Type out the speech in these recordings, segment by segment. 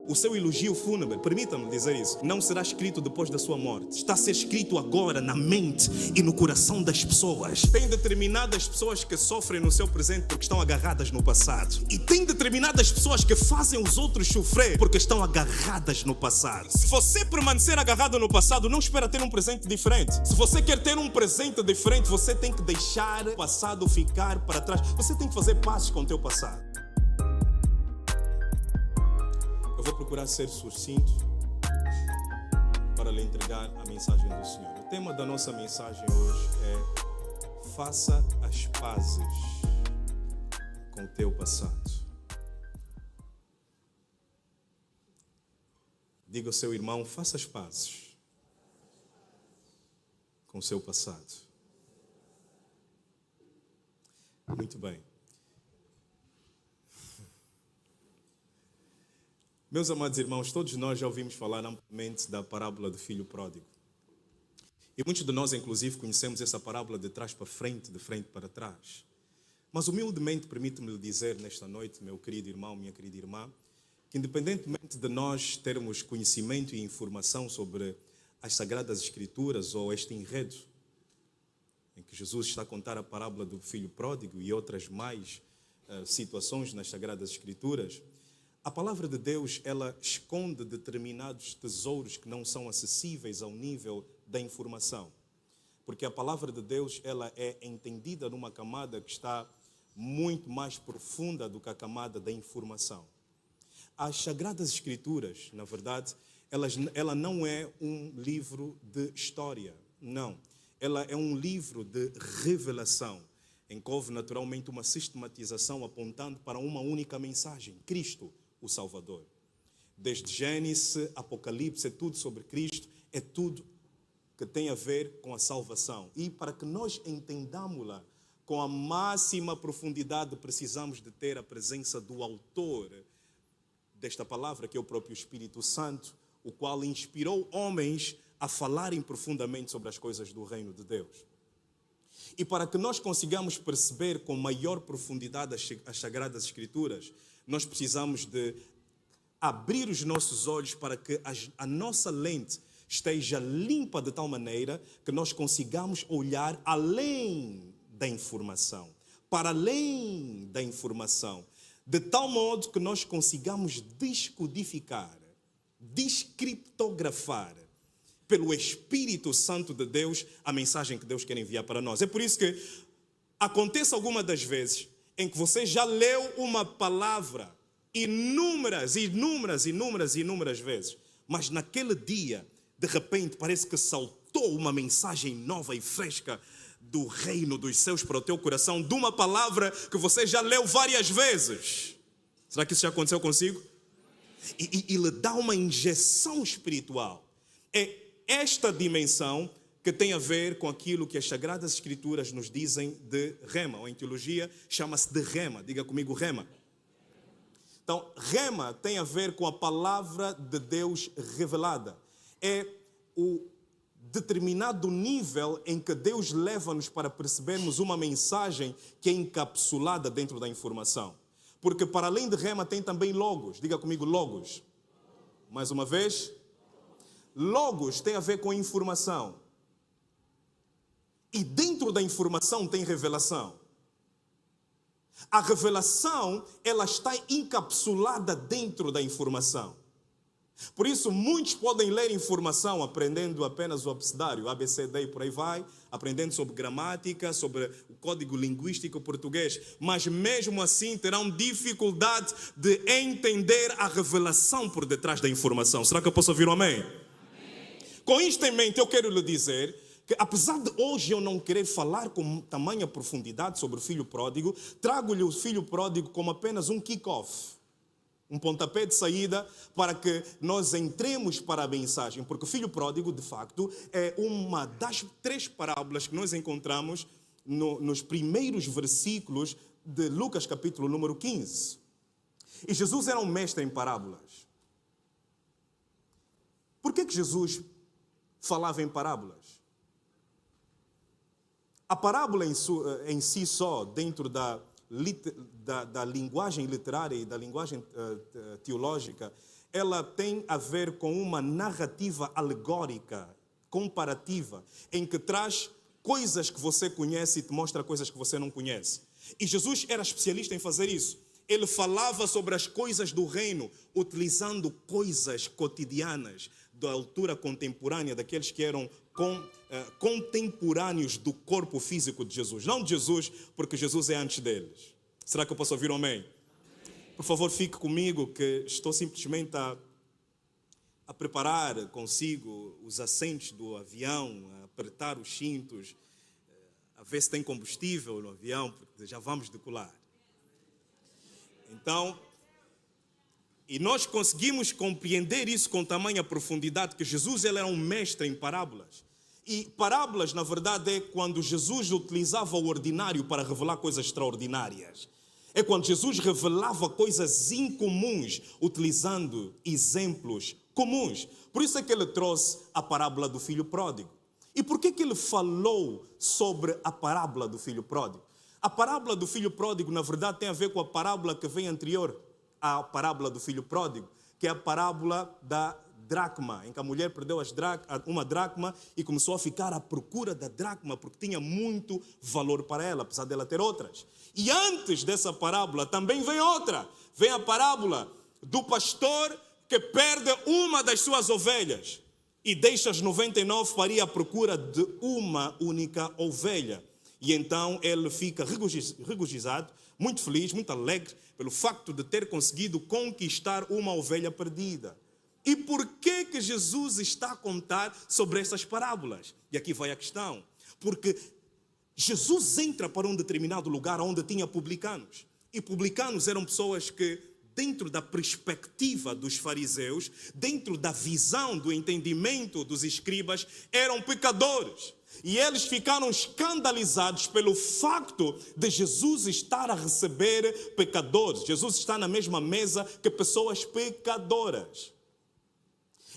O seu elogio fúnebre, permita-me dizer isso, não será escrito depois da sua morte. Está a ser escrito agora na mente e no coração das pessoas. Tem determinadas pessoas que sofrem no seu presente porque estão agarradas no passado. E tem determinadas pessoas que fazem os outros sofrer porque estão agarradas no passado. Se você permanecer agarrado no passado, não espera ter um presente diferente. Se você quer ter um presente diferente, você tem que deixar o passado ficar para trás. Você tem que fazer pazes com o teu passado. Eu vou procurar ser sucinto para lhe entregar a mensagem do Senhor. O tema da nossa mensagem hoje é: faça as pazes com o teu passado. Diga ao seu irmão: faça as pazes com o seu passado. Muito bem. Meus amados irmãos, todos nós já ouvimos falar amplamente da parábola do filho pródigo. E muitos de nós, inclusive, conhecemos essa parábola de trás para frente, de frente para trás. Mas humildemente, permite-me lhe dizer nesta noite, meu querido irmão, minha querida irmã, que independentemente de nós termos conhecimento e informação sobre as Sagradas Escrituras ou este enredo, em que Jesus está a contar a parábola do filho pródigo e outras mais situações nas Sagradas Escrituras, a palavra de Deus, ela esconde determinados tesouros que não são acessíveis ao nível da informação. Porque a palavra de Deus, ela é entendida numa camada que está muito mais profunda do que a camada da informação. As Sagradas Escrituras, na verdade, ela não é um livro de história, não. Ela é um livro de revelação, em que houve naturalmente uma sistematização apontando para uma única mensagem: Cristo, o Salvador. Desde Gênesis, Apocalipse, é tudo sobre Cristo, é tudo que tem a ver com a salvação. E para que nós entendamos-la com a máxima profundidade, precisamos de ter a presença do autor desta palavra, que é o próprio Espírito Santo, o qual inspirou homens a falarem profundamente sobre as coisas do reino de Deus. E para que nós consigamos perceber com maior profundidade as Sagradas Escrituras, nós precisamos de abrir os nossos olhos para que a nossa lente esteja limpa de tal maneira que nós consigamos olhar além da informação, para além da informação, de tal modo que nós consigamos descodificar, descriptografar pelo Espírito Santo de Deus a mensagem que Deus quer enviar para nós. É por isso que acontece alguma das vezes em que você já leu uma palavra inúmeras vezes, mas naquele dia, de repente, parece que saltou uma mensagem nova e fresca do reino dos céus para o teu coração, de uma palavra que você já leu várias vezes. Será que isso já aconteceu consigo? E lhe dá uma injeção espiritual. É esta dimensão que tem a ver com aquilo que as Sagradas Escrituras nos dizem de rema, ou em teologia chama-se de rema. Diga comigo, rema. Então, rema tem a ver com a palavra de Deus revelada. É o determinado nível em que Deus leva-nos para percebermos uma mensagem que é encapsulada dentro da informação. Porque para além de rema tem também logos. Diga comigo, logos. Mais uma vez. Logos tem a ver com informação. E dentro da informação tem revelação. A revelação, ela está encapsulada dentro da informação. Por isso, muitos podem ler informação aprendendo apenas o abecedário, ABCD e por aí vai, aprendendo sobre gramática, sobre o código linguístico português, mas mesmo assim terão dificuldade de entender a revelação por detrás da informação. Será que eu posso ouvir um amém? Amém. Com isto em mente, eu quero lhe dizer que, apesar de hoje eu não querer falar com tamanha profundidade sobre o filho pródigo, trago-lhe o filho pródigo como apenas um kick-off, um pontapé de saída para que nós entremos para a mensagem, porque o filho pródigo, de facto, é uma das 3 parábolas que nós encontramos nos primeiros versículos de Lucas, capítulo número 15. E Jesus era um mestre em parábolas. Por que Jesus falava em parábolas? A parábola em si só, dentro da linguagem literária e da linguagem teológica, ela tem a ver com uma narrativa alegórica, comparativa, em que traz coisas que você conhece e te mostra coisas que você não conhece. E Jesus era especialista em fazer isso. Ele falava sobre as coisas do reino, utilizando coisas cotidianas da altura contemporânea, daqueles que eram contemporâneos do corpo físico de Jesus. Não de Jesus, porque Jesus é antes deles. Será que eu posso ouvir um amém? Por favor, fique comigo, que estou simplesmente a preparar consigo os assentos do avião, a apertar os cintos, a ver se tem combustível no avião, porque já vamos decolar. Então, e nós conseguimos compreender isso com tamanha profundidade, que Jesus ele era um mestre em parábolas. E parábolas, na verdade, é quando Jesus utilizava o ordinário para revelar coisas extraordinárias. É quando Jesus revelava coisas incomuns, utilizando exemplos comuns. Por isso é que ele trouxe a parábola do filho pródigo. E por que ele falou sobre a parábola do filho pródigo? A parábola do filho pródigo, na verdade, tem a ver com a parábola que vem anterior à parábola do filho pródigo, que é a parábola da dracma, em que a mulher perdeu uma dracma e começou a ficar à procura da dracma, porque tinha muito valor para ela, apesar dela ter outras. E antes dessa parábola também vem outra. Vem a parábola do pastor que perde uma das suas ovelhas e deixa as 99 para ir à procura de uma única ovelha. E então ele fica regozijado, muito feliz, muito alegre, pelo facto de ter conseguido conquistar uma ovelha perdida. E por que Jesus está a contar sobre essas parábolas? E aqui vai a questão. Porque Jesus entra para um determinado lugar onde tinha publicanos. E publicanos eram pessoas que, dentro da perspectiva dos fariseus, dentro da visão, do entendimento dos escribas, eram pecadores. E eles ficaram escandalizados pelo facto de Jesus estar a receber pecadores. Jesus está na mesma mesa que pessoas pecadoras.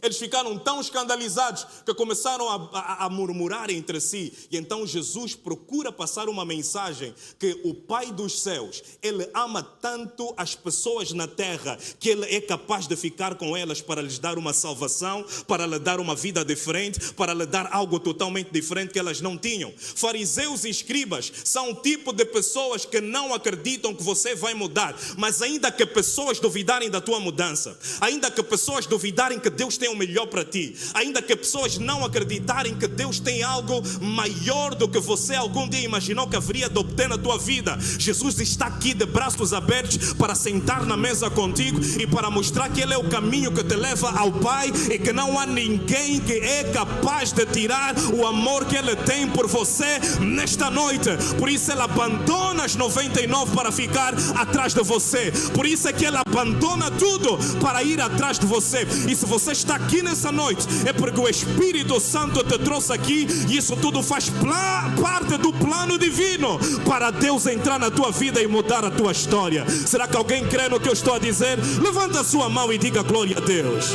Eles ficaram tão escandalizados que começaram a murmurar entre si. E então Jesus procura passar uma mensagem que o Pai dos céus, Ele ama tanto as pessoas na terra, que Ele é capaz de ficar com elas para lhes dar uma salvação, para lhes dar uma vida diferente, para lhes dar algo totalmente diferente que elas não tinham. Fariseus e escribas são um tipo de pessoas que não acreditam que você vai mudar. Mas ainda que pessoas duvidarem da tua mudança, ainda que pessoas duvidarem que Deus tem o melhor para ti, ainda que pessoas não acreditarem que Deus tem algo maior do que você algum dia imaginou que haveria de obter na tua vida, Jesus está aqui de braços abertos para sentar na mesa contigo e para mostrar que Ele é o caminho que te leva ao Pai e que não há ninguém que é capaz de tirar o amor que Ele tem por você nesta noite. Por isso Ele abandona as 99 para ficar atrás de você. Por isso é que Ele abandona tudo para ir atrás de você. E se você está aqui nessa noite, é porque o Espírito Santo te trouxe aqui, e isso tudo faz parte do plano divino para Deus entrar na tua vida e mudar a tua história. Será que alguém crê no que eu estou a dizer? Levanta a sua mão e diga glória a Deus.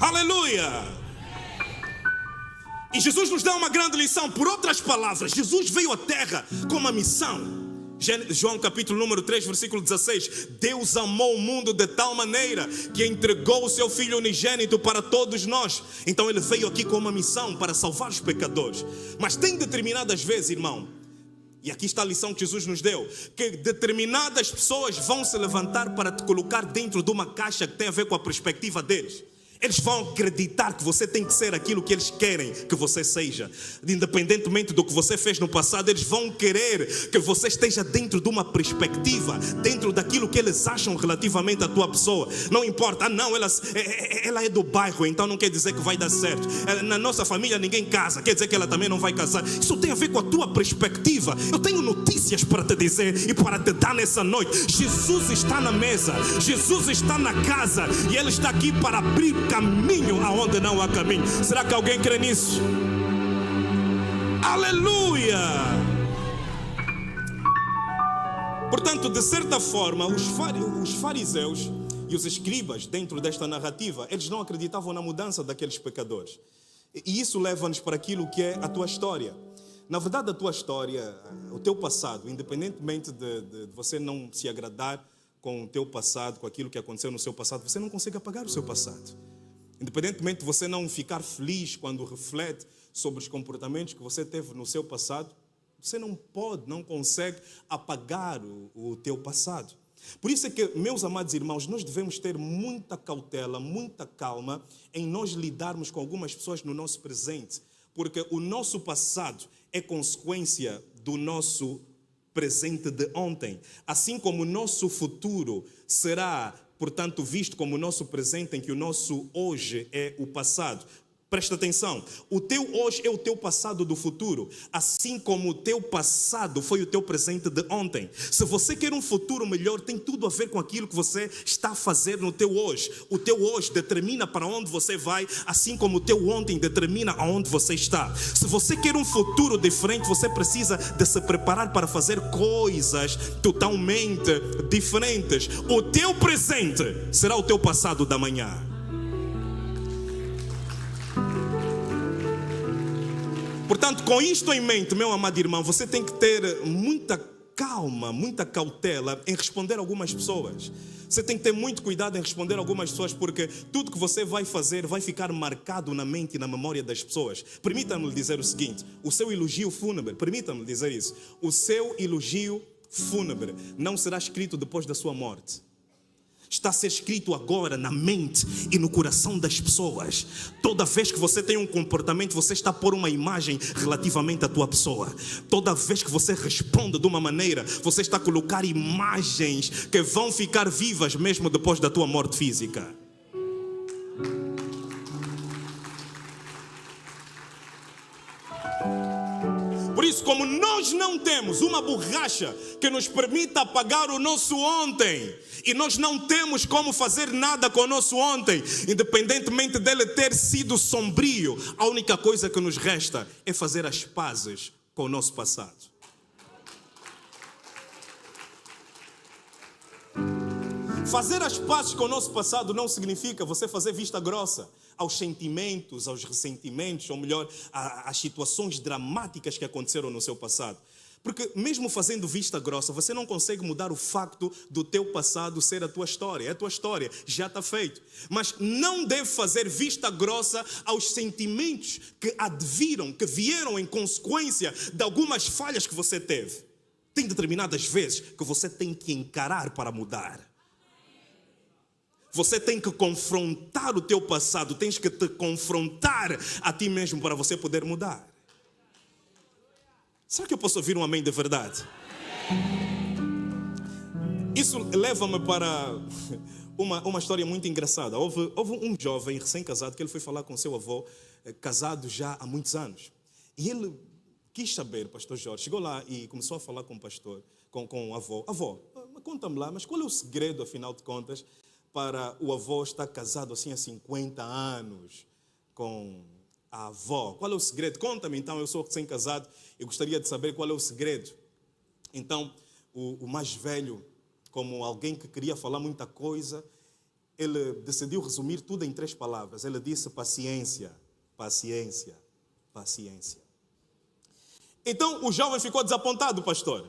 Aleluia! E Jesus nos dá uma grande lição. Por outras palavras, Jesus veio à terra com uma missão. João capítulo número 3, versículo 16. Deus amou o mundo de tal maneira que entregou o seu Filho unigênito para todos nós. Então Ele veio aqui com uma missão para salvar os pecadores. Mas tem determinadas vezes, irmão, e aqui está a lição que Jesus nos deu, que determinadas pessoas vão se levantar para te colocar dentro de uma caixa que tem a ver com a perspectiva deles. Eles vão acreditar que você tem que ser aquilo que eles querem que você seja. Independentemente do que você fez no passado, eles vão querer que você esteja dentro de uma perspectiva, dentro daquilo que eles acham relativamente à tua pessoa. Não importa, não, ela é do bairro, então não quer dizer que vai dar certo. Na nossa família ninguém casa, quer dizer que ela também não vai casar. Isso tem a ver com a tua perspectiva. Eu tenho notícias para te dizer e para te dar nessa noite. Jesus está na mesa, Jesus está na casa, e Ele está aqui para abrir caminho aonde não há caminho. Será que alguém crê nisso? Aleluia! Portanto, de certa forma, os fariseus e os escribas, dentro desta narrativa, eles não acreditavam na mudança daqueles pecadores. E isso leva-nos para aquilo que é a tua história. Na verdade, a tua história, o teu passado, independentemente de você não se agradar com o teu passado, com aquilo que aconteceu no seu passado, você não consegue apagar o seu passado. Independentemente de você não ficar feliz quando reflete sobre os comportamentos que você teve no seu passado, você não pode, não consegue apagar o teu passado. Por isso é que, meus amados irmãos, nós devemos ter muita cautela, muita calma em nós lidarmos com algumas pessoas no nosso presente, porque o nosso passado é consequência do nosso presente de ontem, assim como o nosso futuro será, portanto, visto como o nosso presente, em que o nosso hoje é o passado. Presta atenção, o teu hoje é o teu passado do futuro, assim como o teu passado foi o teu presente de ontem. Se você quer um futuro melhor, tem tudo a ver com aquilo que você está a fazer no teu hoje. O teu hoje determina para onde você vai, assim como o teu ontem determina aonde você está. Se você quer um futuro diferente, você precisa de se preparar para fazer coisas totalmente diferentes. O teu presente será o teu passado da manhã. Portanto, com isto em mente, meu amado irmão, você tem que ter muita calma, muita cautela em responder a algumas pessoas. Você tem que ter muito cuidado em responder a algumas pessoas, porque tudo que você vai fazer vai ficar marcado na mente e na memória das pessoas. Permita-me dizer o seguinte, o seu elogio fúnebre, permita-me dizer isso, o seu elogio fúnebre não será escrito depois da sua morte. Está a ser escrito agora na mente e no coração das pessoas. Toda vez que você tem um comportamento, você está a pôr uma imagem relativamente à tua pessoa. Toda vez que você responde de uma maneira, você está a colocar imagens que vão ficar vivas mesmo depois da tua morte física. Por isso, como nós não temos uma borracha que nos permita apagar o nosso ontem, e nós não temos como fazer nada com o nosso ontem, independentemente dele ter sido sombrio, a única coisa que nos resta é fazer as pazes com o nosso passado. Fazer as pazes com o nosso passado não significa você fazer vista grossa aos sentimentos, aos ressentimentos, ou melhor, às situações dramáticas que aconteceram no seu passado. Porque mesmo fazendo vista grossa, você não consegue mudar o facto do teu passado ser a tua história. É a tua história, já está feito. Mas não deve fazer vista grossa aos sentimentos que adviram, que vieram em consequência de algumas falhas que você teve. Tem determinadas vezes que você tem que encarar para mudar. Você tem que confrontar o teu passado, tens que te confrontar a ti mesmo para você poder mudar. Será que eu posso ouvir um amém de verdade? Isso leva-me para uma história muito engraçada. Houve um jovem recém-casado que ele foi falar com seu avô, casado já há muitos anos. E ele quis saber, pastor Jorge, chegou lá e começou a falar com o pastor, com o avô. Avô, conta-me lá, mas qual é o segredo, afinal de contas, para o avô estar casado assim há 50 anos com a avó? Qual é o segredo? Conta-me então, eu sou recém-casado e gostaria de saber qual é o segredo. Então, o mais velho, como alguém que queria falar muita coisa, ele decidiu resumir tudo em 3 palavras. Ele disse paciência, paciência, paciência. Então, o jovem ficou desapontado, pastor.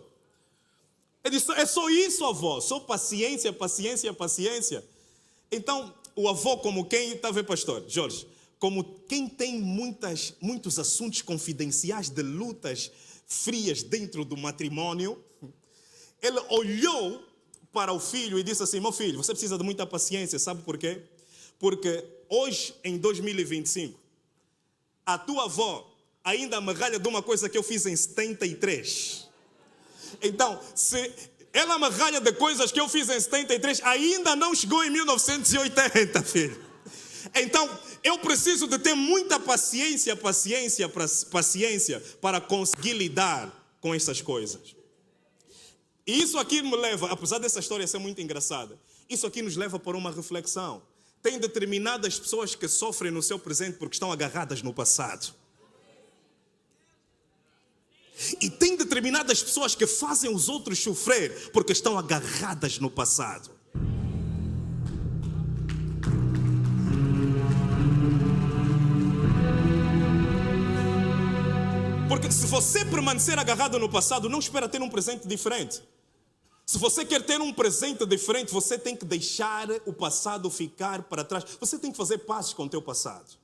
Ele disse, é só isso, avó, só paciência, paciência, paciência. Então, o avô, como quem, está a ver, pastor Jorge, como quem tem muitos assuntos confidenciais de lutas frias dentro do matrimônio, ele olhou para o filho e disse assim, meu filho, você precisa de muita paciência, sabe por quê? Porque hoje, em 2025, a tua avó ainda me ralha de uma coisa que eu fiz em 73. Então, se ela me ralha de coisas que eu fiz em 73, ainda não chegou em 1980, filho. Então, eu preciso de ter muita paciência para conseguir lidar com essas coisas. E isso aqui me leva, apesar dessa história ser muito engraçada, isso aqui nos leva para uma reflexão. Tem determinadas pessoas que sofrem no seu presente porque estão agarradas no passado. E tem determinadas pessoas que fazem os outros sofrer porque estão agarradas no passado. Porque se você permanecer agarrado no passado, não espera ter um presente diferente. Se você quer ter um presente diferente, você tem que deixar o passado ficar para trás. Você tem que fazer pazes com o teu passado.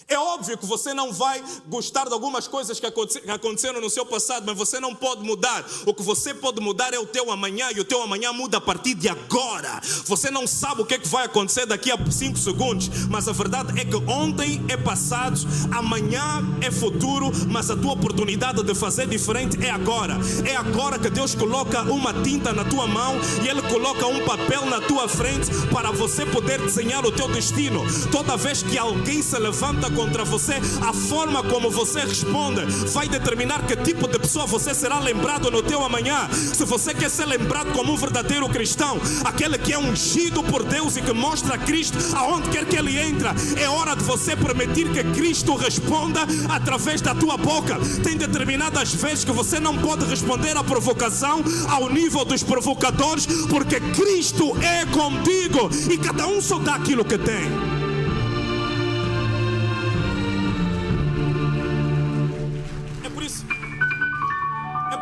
É óbvio que você não vai gostar de algumas coisas que aconteceram no seu passado, mas você não pode mudar. O que você pode mudar é o teu amanhã, e o teu amanhã muda a partir de agora. Você não sabe o que é que vai acontecer daqui a 5 segundos, mas a verdade é que ontem é passado, amanhã é futuro, mas a tua oportunidade de fazer diferente é agora. É agora que Deus coloca uma tinta na tua mão e Ele coloca um papel na tua frente para você poder desenhar o teu destino. Toda vez que alguém se levanta contra você, a forma como você responde vai determinar que tipo de pessoa você será lembrado no teu amanhã. Se você quer ser lembrado como um verdadeiro cristão, aquele que é ungido por Deus e que mostra Cristo aonde quer que Ele entra, é hora de você permitir que Cristo responda através da tua boca. Tem determinadas vezes que você não pode responder à provocação ao nível dos provocadores, porque Cristo é contigo e cada um só dá aquilo que tem.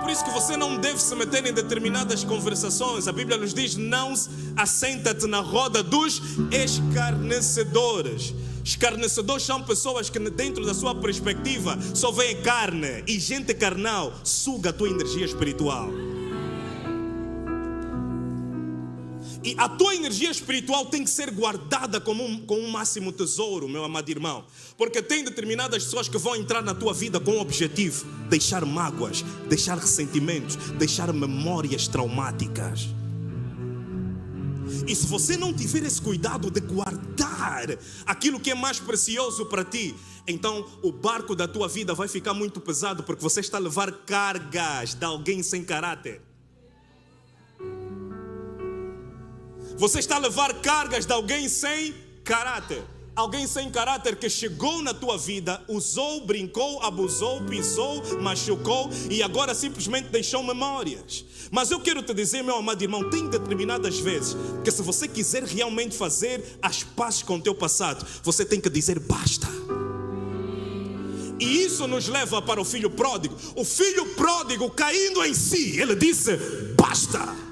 Por isso que você não deve se meter em determinadas conversações. A Bíblia nos diz: não assenta-te na roda dos escarnecedores. Escarnecedores são pessoas que dentro da sua perspectiva só veem carne, e gente carnal suga a tua energia espiritual. E a tua energia espiritual tem que ser guardada com um máximo tesouro, meu amado irmão. Porque tem determinadas pessoas que vão entrar na tua vida com o objetivo de deixar mágoas, deixar ressentimentos, deixar memórias traumáticas. E se você não tiver esse cuidado de guardar aquilo que é mais precioso para ti, então o barco da tua vida vai ficar muito pesado, porque você está a levar cargas de alguém sem caráter. Você está a levar cargas de alguém sem caráter. Alguém sem caráter que chegou na tua vida, usou, brincou, abusou, pisou, machucou e agora simplesmente deixou memórias. Mas eu quero te dizer, meu amado irmão, tem determinadas vezes que se você quiser realmente fazer as pazes com o teu passado, você tem que dizer basta. E isso nos leva para o filho pródigo. O filho pródigo, caindo em si, ele disse basta.